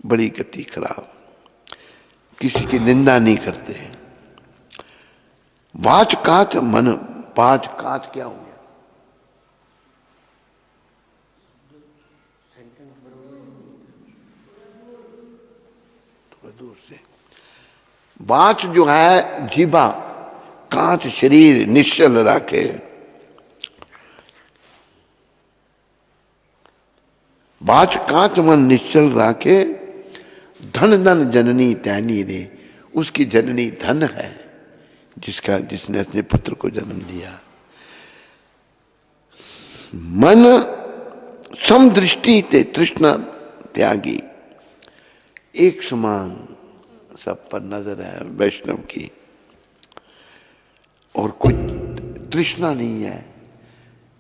बड़ी गति खराब, किसी की निंदा नहीं करते। वाच काच मन, वाच काच क्या हो गया? थोड़ा दूर से। वाच जो है जीवा, कांच शरीर निश्चल रखे। वाच कांच मन निश्चल राखे, धन धन जननी तैनी रे। उसकी जननी धन है, जिसने अपने पुत्र को जन्म दिया। मन समदृष्टि ते तृष्णा त्यागी, एक समान सब पर नजर है वैष्णव की, और कोई तृष्णा नहीं है।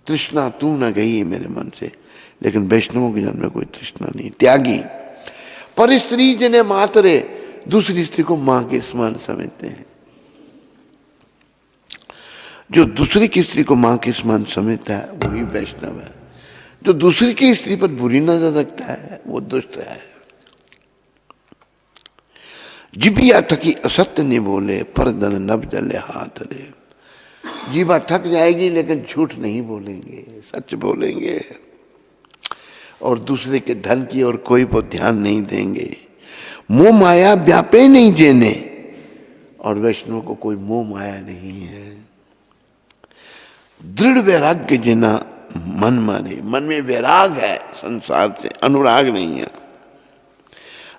तृष्णा तू न गई मेरे मन से, लेकिन वैष्णवों के जन्म में कोई तृष्णा नहीं। त्यागी पर स्त्री जिन्हें मातरे, दूसरी स्त्री को मां के समान समझते हैं। जो दूसरी की स्त्री को मां के समान समझता है वही वैष्णव है। जो दूसरी की स्त्री पर बुरी नजर रखता है वो दुष्ट है। जिबिया थकी असत्य नहीं बोले, पर दन नब जले हाथ रे। जीवा थक जाएगी लेकिन झूठ नहीं बोलेंगे, सच बोलेंगे, और दूसरे के धन की और कोई पर ध्यान नहीं देंगे। मोह माया व्यापे नहीं जेने, और वैष्णव को कोई मोह माया नहीं है। दृढ़ वैराग्य जिना मन माने, मन में वैराग है, संसार से अनुराग नहीं है।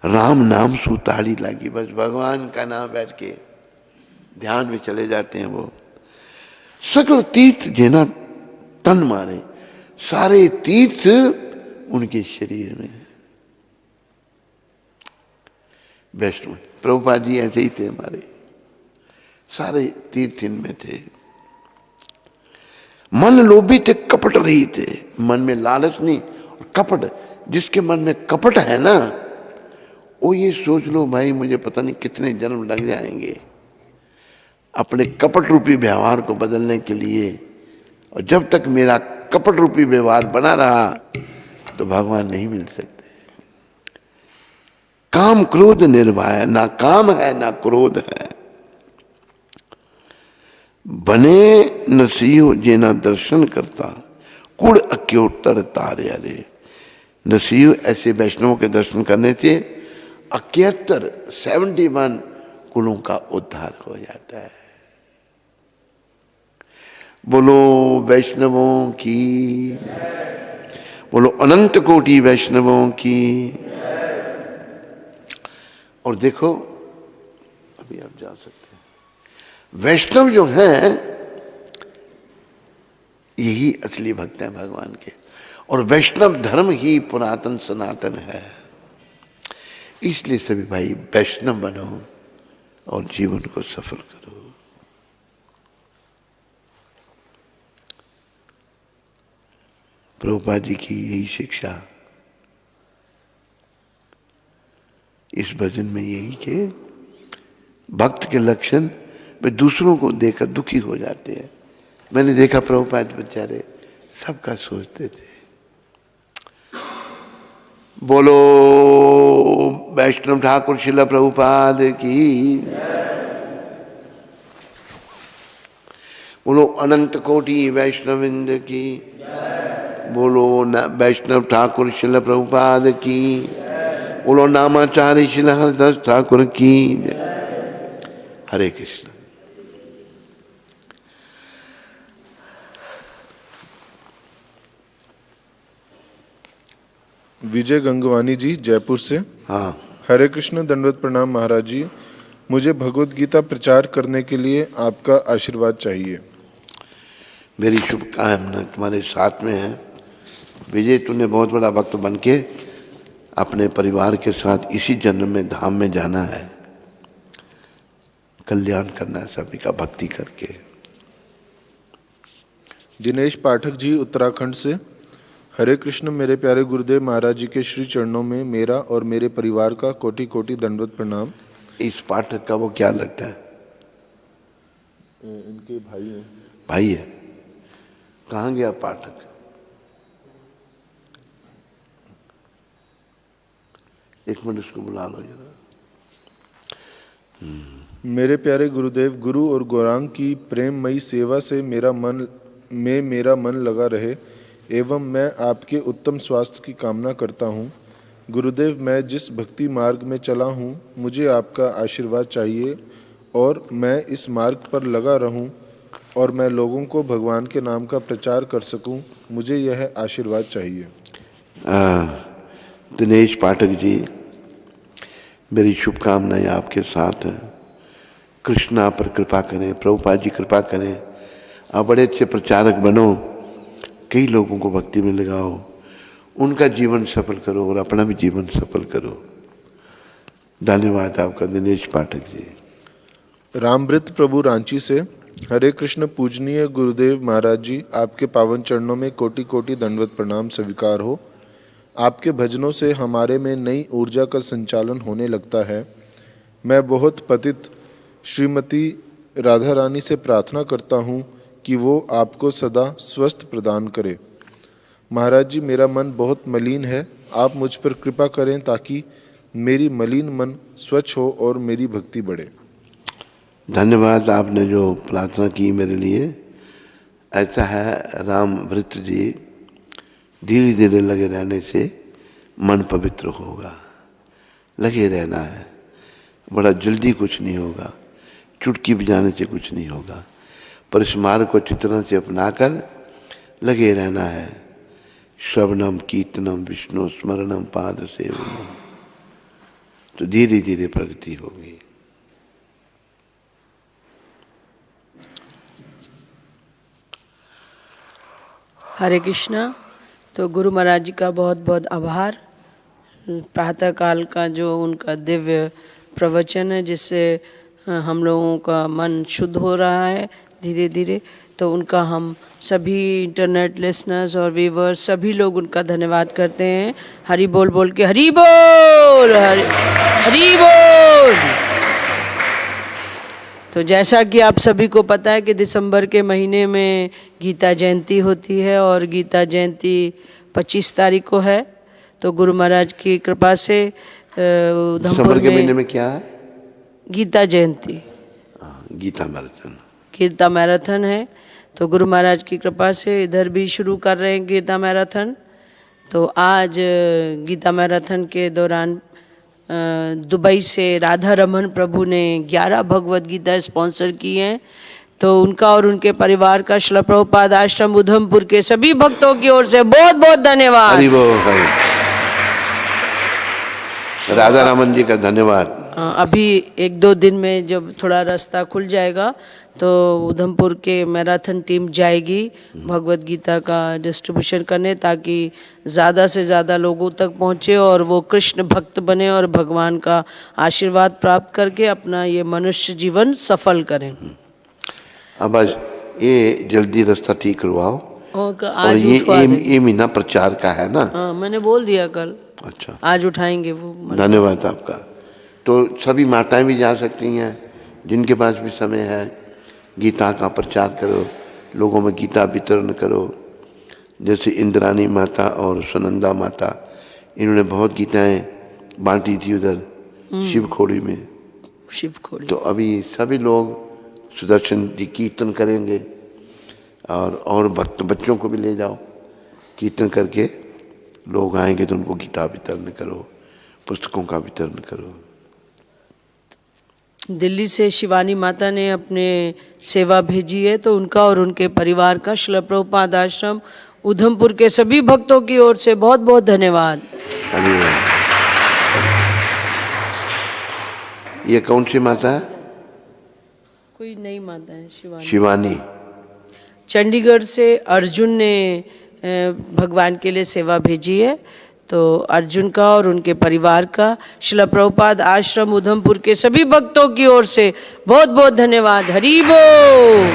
राम नाम सुताड़ी लागी, बस भगवान का नाम बैठ के ध्यान में चले जाते हैं वो। सकल तीर्थ जिना तन मारे, सारे तीर्थ उनके शरीर में। वैष्णव प्रभुपाद जी ऐसे ही थे, हमारे सारे तीर्थ इनमें थे। मन लोभी थे, कपट रही थे, मन में लालच नहीं और कपट। जिसके मन में कपट है ना, वो ये सोच लो भाई मुझे पता नहीं कितने जन्म लग जाएंगे अपने कपट रूपी व्यवहार को बदलने के लिए, और जब तक मेरा कपट रूपी व्यवहार बना रहा तो भगवान नहीं मिल सकते। काम क्रोध निर्भय, ना काम है ना क्रोध है। बने नसीहो जेना दर्शन करता, कुड़ अक्योत्तर तारे अरे। नसीहो ऐसे वैष्णवों के दर्शन करने से 71 कुलों का उद्धार हो जाता है। बोलो वैष्णवों की, बोलो अनंत कोटि वैष्णवों की। और देखो अभी आप जा सकते हैं, वैष्णव जो हैं यही असली भक्त हैं भगवान के, और वैष्णव धर्म ही पुरातन सनातन है। इसलिए सभी भाई वैष्णव बनो और जीवन को सफल करो। प्रभुपाद जी की यही शिक्षा इस भजन में, यही के भक्त के लक्षण वे दूसरों को देखकर दुखी हो जाते हैं। मैंने देखा प्रभुपाद बेचारे सबका सोचते थे। बोलो वैष्णव ठाकुर शिला प्रभुपाद की, बोलो अनंत कोटि वैष्णविंद की, बोलो वैष्णव ठाकुर शिला प्रभुपाद की, बोलो नामाचार्य शिला हरदास ठाकुर की। हरे कृष्ण। विजय गंगवानी जी जयपुर से। हाँ, हरे कृष्ण, दंडवत प्रणाम महाराज जी। मुझे भगवत गीता प्रचार करने के लिए आपका आशीर्वाद चाहिए। मेरी शुभकामना तुम्हारे साथ में है। विजय, तूने बहुत बड़ा भक्त बन के अपने परिवार के साथ इसी जन्म में धाम में जाना है, कल्याण करना है सभी का भक्ति करके। दिनेश पाठक जी उत्तराखंड से। हरे कृष्ण। मेरे प्यारे गुरुदेव महाराज जी के श्री चरणों में मेरा और मेरे परिवार का कोटि कोटि दंडवत प्रणाम। इस पाठक का वो क्या लगता है? इनके भाई हैं। भाई है। कहाँ गया पाठक? एक मिनट उसको बुला लो जरा। मेरे प्यारे गुरुदेव, गुरु और गौरांग की प्रेममयी सेवा से मेरा मन लगा रहे एवं मैं आपके उत्तम स्वास्थ्य की कामना करता हूँ। गुरुदेव, मैं जिस भक्ति मार्ग में चला हूँ मुझे आपका आशीर्वाद चाहिए और मैं इस मार्ग पर लगा रहूँ और मैं लोगों को भगवान के नाम का प्रचार कर सकूँ, मुझे यह आशीर्वाद चाहिए। दिनेश पाठक जी, मेरी शुभकामनाएं आपके साथ हैं। कृष्ण आप पर कृपा करें, प्रभुपाद जी कृपा करें, आप बड़े अच्छे प्रचारक बनो, कई लोगों को भक्ति में लगाओ, उनका जीवन सफल करो और अपना भी जीवन सफल करो। धन्यवाद आपका दिनेश पाठक जी। रामवृत प्रभु रांची से। हरे कृष्ण पूजनीय गुरुदेव महाराज जी, आपके पावन चरणों में कोटि कोटि दंडवत प्रणाम स्वीकार हो। आपके भजनों से हमारे में नई ऊर्जा का संचालन होने लगता है। मैं बहुत पतित श्रीमती राधा रानी से प्रार्थना करता हूँ कि वो आपको सदा स्वस्थ प्रदान करे। महाराज जी, मेरा मन बहुत मलिन है, आप मुझ पर कृपा करें ताकि मेरी मलिन मन स्वच्छ हो और मेरी भक्ति बढ़े। धन्यवाद आपने जो प्रार्थना की मेरे लिए। ऐसा है रामवृत जी, धीरे धीरे लगे रहने से मन पवित्र होगा। लगे रहना है, बड़ा जल्दी कुछ नहीं होगा, चुटकी बजाने से कुछ नहीं होगा, पर इस मार्ग को अच्छी तरह से अपनाकर लगे रहना है। श्रवणम कीर्तनम विष्णु स्मरणम पाद सेवनम, तो धीरे धीरे प्रगति होगी। हरे कृष्णा। तो गुरु महाराज जी का बहुत बहुत आभार। प्रातःकाल का जो उनका दिव्य प्रवचन है जिससे हम लोगों का मन शुद्ध हो रहा है धीरे धीरे, तो उनका हम सभी इंटरनेट लिसनर्स और व्यूवर्स सभी लोग उनका धन्यवाद करते हैं। हरि बोल बोल के हरि बोल, हरि बोल। तो जैसा कि आप सभी को पता है कि दिसंबर के महीने में गीता जयंती होती है और गीता जयंती 25 तारीख को है। तो गुरु महाराज की कृपा से दिसंबर के महीने में क्या है? गीता जयंती, गीता मैराथन। गीता मैराथन है। तो गुरु महाराज की कृपा से इधर भी शुरू कर रहे हैं गीता मैराथन। तो आज गीता मैराथन के दौरान दुबई से राधा रमन प्रभु ने 11 भगवत गीता स्पॉन्सर की हैं। तो उनका और उनके परिवार का श्रील प्रभुपाद आश्रम उधमपुर के सभी भक्तों की ओर से बहुत बहुत धन्यवाद। हरि बोल, राधा रमन जी का धन्यवाद। अभी 1-2 दिन में जब थोड़ा रास्ता खुल जाएगा तो उधमपुर के मैराथन टीम जाएगी भगवत गीता का डिस्ट्रीब्यूशन करने, ताकि ज़्यादा से ज़्यादा लोगों तक पहुँचे और वो कृष्ण भक्त बने और भगवान का आशीर्वाद प्राप्त करके अपना ये मनुष्य जीवन सफल करें। अब आज ये जल्दी रास्ता ठीक करवाओ। और और ये महीना प्रचार का है ना? हाँ, मैंने बोल दिया कल। अच्छा, आज उठाएंगे वो। धन्यवाद आपका। तो सभी माताएं भी जा सकती हैं जिनके पास भी समय है, गीता का प्रचार करो, लोगों में गीता वितरण करो। जैसे इंद्राणी माता और सुनंदा माता, इन्होंने बहुत गीताएं बांटी थी उधर शिवखोड़ी में। शिवखोड़ी। तो अभी सभी लोग सुदर्शन जी कीर्तन करेंगे और भक्त बच्चों को भी ले जाओ, कीर्तन करके लोग आएंगे तो उनको गीता वितरण करो, पुस्तकों का वितरण करो। दिल्ली से शिवानी माता ने अपने सेवा भेजी है, तो उनका और उनके परिवार का श्रील प्रभुपाद आश्रम उधमपुर के सभी भक्तों की ओर से बहुत बहुत धन्यवाद। ये कौन सी माता है? कोई नई माता है, शिवानी। चंडीगढ़ से अर्जुन ने भगवान के लिए सेवा भेजी है। तो अर्जुन का और उनके परिवार का श्रील प्रभुपाद आश्रम उधमपुर के सभी भक्तों की ओर से बहुत बहुत धन्यवाद। हरि बोल।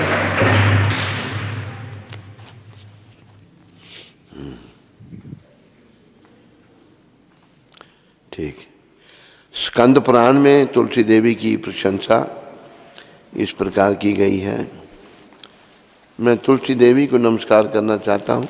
ठीक है। स्कंद पुराण में तुलसी देवी की प्रशंसा इस प्रकार की गई है। मैं तुलसी देवी को नमस्कार करना चाहता हूँ।